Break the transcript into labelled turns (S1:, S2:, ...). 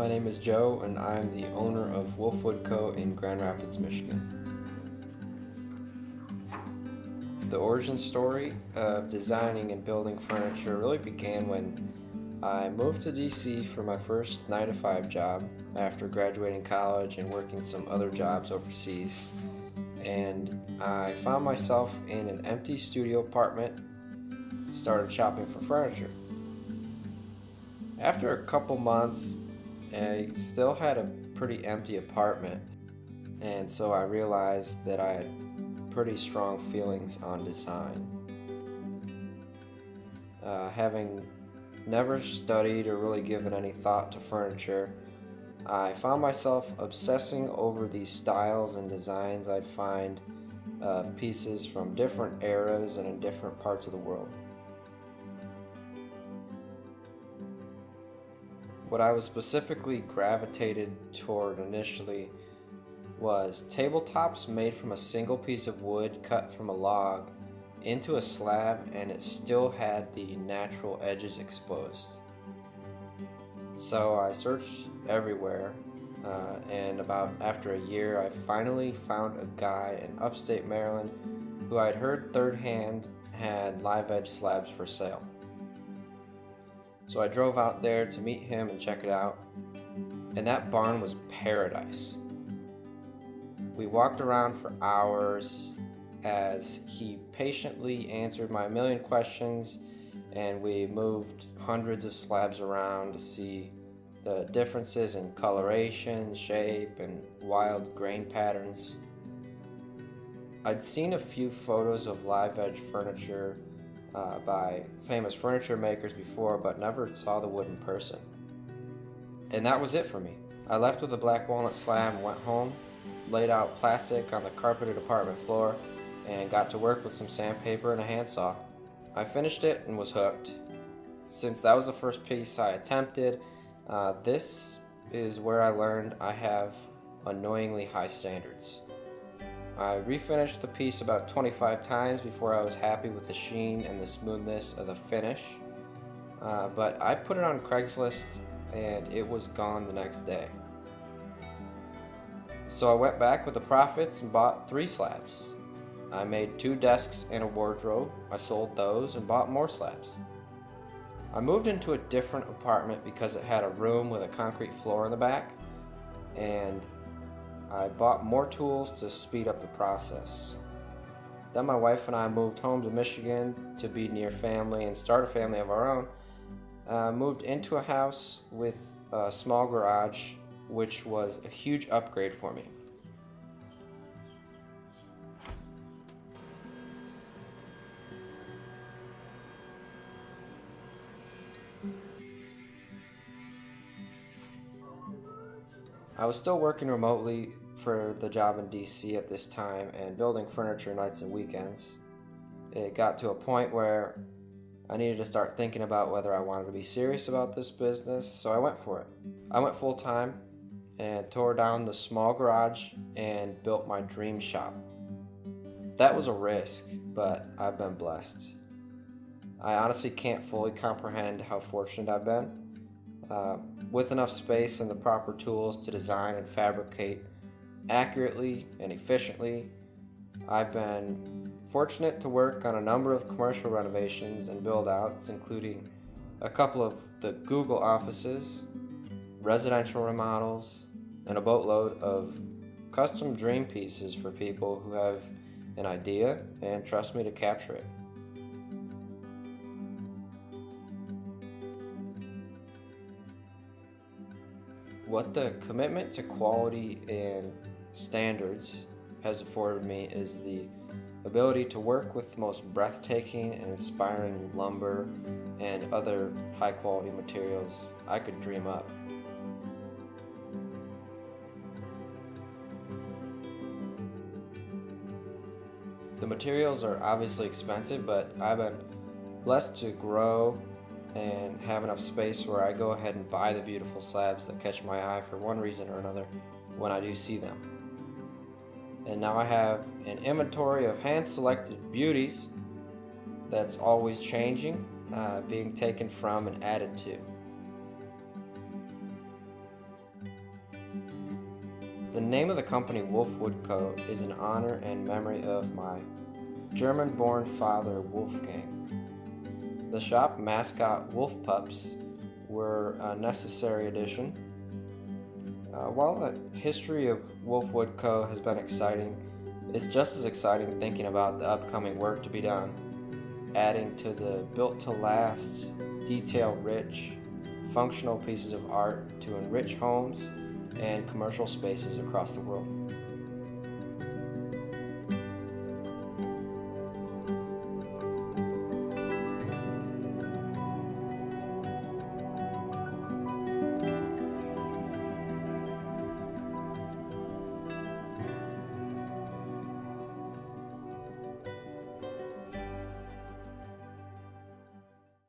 S1: My name is Joe, and I'm the owner of Wolfwood Co. in Grand Rapids, Michigan. The origin story of designing and building furniture really began when I moved to DC for my first 9-to-5 job after graduating college and working some other jobs overseas. And I found myself in an empty studio apartment, started shopping for furniture. After a couple months, I still had a pretty empty apartment, and so I realized that I had pretty strong feelings on design. Having never studied or really given any thought to furniture, I found myself obsessing over these styles and designs I'd find of pieces from different eras and in different parts of the world. What I was specifically gravitated toward initially was tabletops made from a single piece of wood cut from a log into a slab, and it still had the natural edges exposed. So I searched everywhere, and about after a year I finally found a guy in upstate Maryland who I'd heard third hand had live edge slabs for sale. So I drove out there to meet him and check it out, and that barn was paradise. We walked around for hours as he patiently answered my million questions, and we moved hundreds of slabs around to see the differences in coloration, shape, and wild grain patterns. I'd seen a few photos of live edge furniture by famous furniture makers before, but never saw the wood in person. And that was it for me. I left with a black walnut slab and went home, laid out plastic on the carpeted apartment floor, and got to work with some sandpaper and a handsaw. I finished it and was hooked. Since that was the first piece I attempted, this is where I learned I have annoyingly high standards. I refinished the piece about 25 times before I was happy with the sheen and the smoothness of the finish, but I put it on Craigslist and it was gone the next day. So I went back with the profits and bought 3 slabs. I made 2 desks and a wardrobe. I sold those and bought more slabs. I moved into a different apartment because it had a room with a concrete floor in the back, and I bought more tools to speed up the process. Then my wife and I moved home to Michigan to be near family and start a family of our own. Moved into a house with a small garage, which was a huge upgrade for me. I was still working remotely for the job in DC at this time and building furniture nights and weekends. It got to a point where I needed to start thinking about whether I wanted to be serious about this business, so I went for it. I went full time and tore down the small garage and built my dream shop. That was a risk, but I've been blessed. I honestly can't fully comprehend how fortunate I've been. With enough space and the proper tools to design and fabricate accurately and efficiently, I've been fortunate to work on a number of commercial renovations and build-outs, including a couple of the Google offices, residential remodels, and a boatload of custom dream pieces for people who have an idea and trust me to capture it. What the commitment to quality and standards has afforded me is the ability to work with the most breathtaking and inspiring lumber and other high-quality materials I could dream up. The materials are obviously expensive, but I've been blessed to grow and have enough space where I go ahead and buy the beautiful slabs that catch my eye for one reason or another when I do see them. And now I have an inventory of hand-selected beauties that's always changing, being taken from and added to. The name of the company Wolf Wood Co. is in honor and memory of my German-born father, Wolfgang. The shop mascot Wolf Pups were a necessary addition. While the history of Wolf Wood Co. has been exciting, it's just as exciting thinking about the upcoming work to be done, adding to the built-to-last, detail-rich, functional pieces of art to enrich homes and commercial spaces across the world.